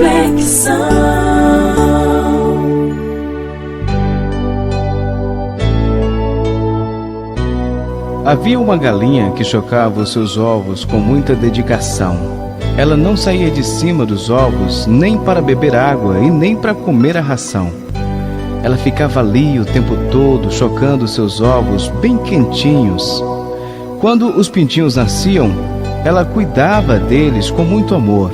reflexão. Havia uma galinha que chocava os seus ovos com muita dedicação. Ela não saía de cima dos ovos nem para beber água e nem para comer a ração. Ela ficava ali o tempo todo chocando seus ovos bem quentinhos. Quando os pintinhos nasciam, ela cuidava deles com muito amor.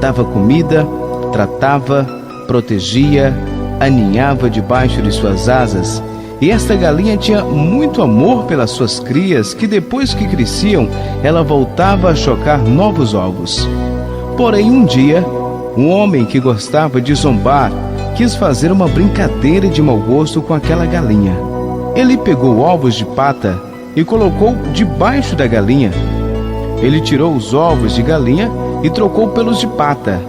Dava comida, tratava, protegia, aninhava debaixo de suas asas. E esta galinha tinha muito amor pelas suas crias, que depois que cresciam, ela voltava a chocar novos ovos. Porém, um dia, um homem que gostava de zombar quis fazer uma brincadeira de mau gosto com aquela galinha. Ele pegou ovos de pata e colocou debaixo da galinha. Ele tirou os ovos de galinha e trocou pelos de pata.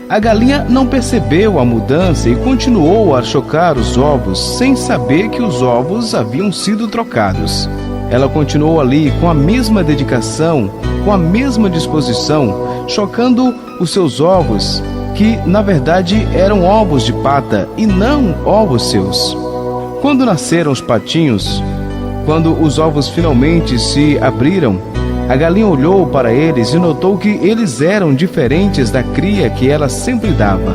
A galinha não percebeu a mudança e continuou a chocar os ovos sem saber que os ovos haviam sido trocados. Ela continuou ali com a mesma dedicação, com a mesma disposição, chocando os seus ovos, que na verdade eram ovos de pata e não ovos seus. Quando nasceram os patinhos, quando os ovos finalmente se abriram, a galinha olhou para eles e notou que eles eram diferentes da cria que ela sempre dava.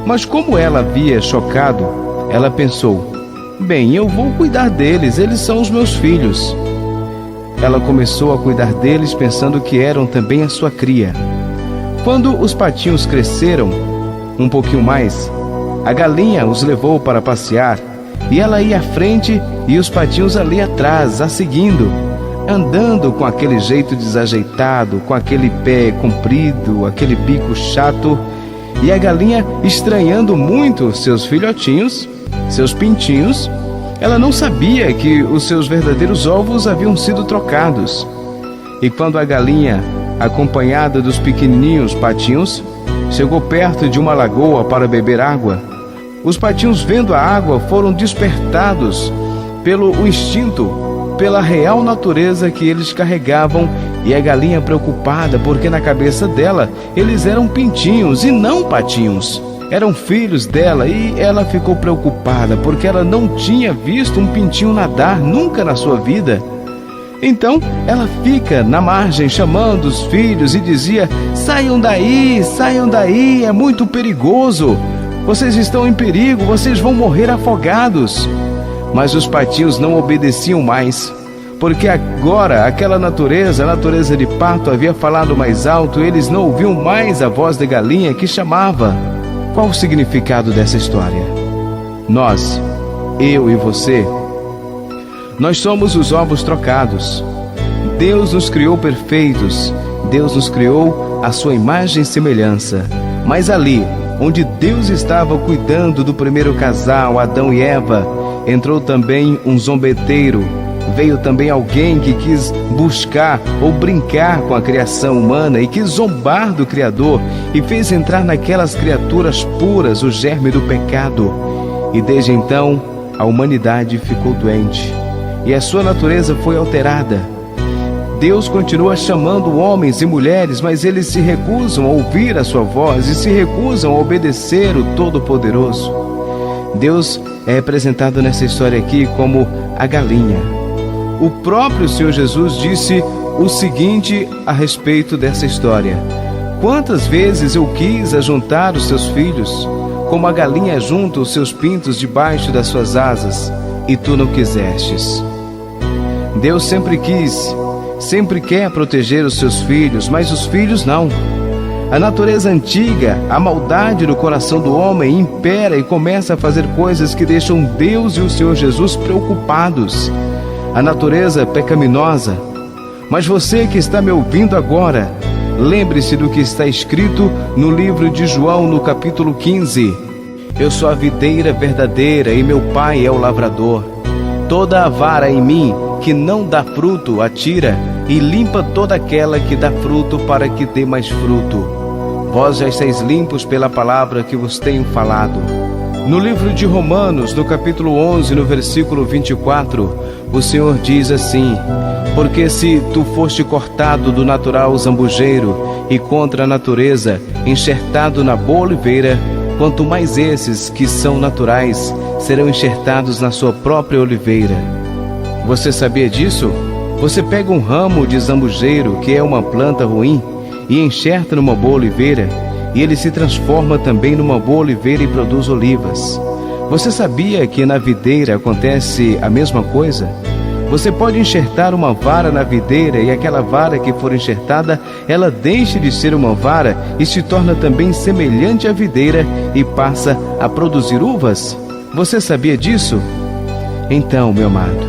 Mas como ela havia chocado, ela pensou: bem, eu vou cuidar deles, eles são os meus filhos. Ela começou a cuidar deles pensando que eram também a sua cria. Quando os patinhos cresceram um pouquinho mais, a galinha os levou para passear e ela ia à frente e os patinhos ali atrás, a seguindo, andando com aquele jeito desajeitado, com aquele pé comprido, aquele bico chato, e a galinha estranhando muito seus filhotinhos, seus pintinhos. Ela não sabia que os seus verdadeiros ovos haviam sido trocados. E quando a galinha, acompanhada dos pequenininhos patinhos, chegou perto de uma lagoa para beber água, os patinhos, vendo a água, foram despertados pelo instinto, pela real natureza que eles carregavam, e a galinha preocupada, porque na cabeça dela eles eram pintinhos e não patinhos. Eram filhos dela e ela ficou preocupada, porque ela não tinha visto um pintinho nadar nunca na sua vida. Então ela fica na margem chamando os filhos e dizia: saiam daí, é muito perigoso. Vocês estão em perigo, vocês vão morrer afogados. Mas os patinhos não obedeciam mais, porque agora aquela natureza, a natureza de pato, havia falado mais alto. Eles não ouviam mais a voz da galinha que chamava. Qual o significado dessa história? Nós, eu e você, nós somos os ovos trocados. Deus nos criou perfeitos, Deus nos criou à sua imagem e semelhança. Mas ali, onde Deus estava cuidando do primeiro casal, Adão e Eva, entrou também um zombeteiro. Veio também alguém que quis buscar ou brincar com a criação humana e quis zombar do Criador, e fez entrar naquelas criaturas puras o germe do pecado. E desde então a humanidade ficou doente e a sua natureza foi alterada. Deus continua chamando homens e mulheres, mas eles se recusam a ouvir a sua voz e se recusam a obedecer o Todo-Poderoso. Deus é representado nessa história aqui como a galinha. O próprio Senhor Jesus disse o seguinte a respeito dessa história: quantas vezes eu quis ajuntar os seus filhos, como a galinha junta os seus pintos debaixo das suas asas, e tu não quisestes. Deus sempre quis, sempre quer proteger os seus filhos, mas os filhos não. A natureza antiga, a maldade no coração do homem impera e começa a fazer coisas que deixam Deus e o Senhor Jesus preocupados. A natureza pecaminosa. Mas você que está me ouvindo agora, lembre-se do que está escrito no livro de João, no capítulo 15. Eu sou a videira verdadeira e meu pai é o lavrador. Toda a vara em mim que não dá fruto, atira, e limpa toda aquela que dá fruto, para que dê mais fruto. Vós já estáis limpos pela palavra que vos tenho falado. No livro de Romanos, no capítulo 11, no versículo 24, o Senhor diz assim: porque se tu foste cortado do natural zambujeiro e contra a natureza, enxertado na boa oliveira, quanto mais esses que são naturais serão enxertados na sua própria oliveira. Você sabia disso? Você pega um ramo de zambujeiro, que é uma planta ruim, e enxerta numa boa oliveira, e ele se transforma também numa boa oliveira e produz olivas. Você sabia que na videira acontece a mesma coisa? Você pode enxertar uma vara na videira e aquela vara que for enxertada, ela deixa de ser uma vara e se torna também semelhante à videira e passa a produzir uvas? Você sabia disso? Então, meu amado,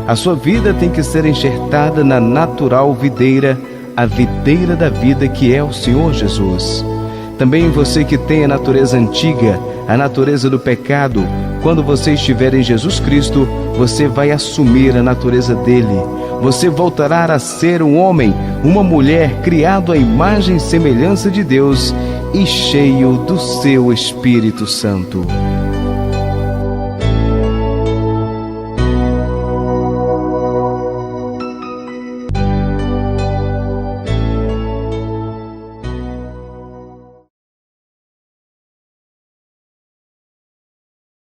a sua vida tem que ser enxertada na natural videira, a videira da vida que é o Senhor Jesus. Também você que tem a natureza antiga, a natureza do pecado, quando você estiver em Jesus Cristo, você vai assumir a natureza dele. Você voltará a ser um homem, uma mulher criado à imagem e semelhança de Deus e cheio do seu Espírito Santo.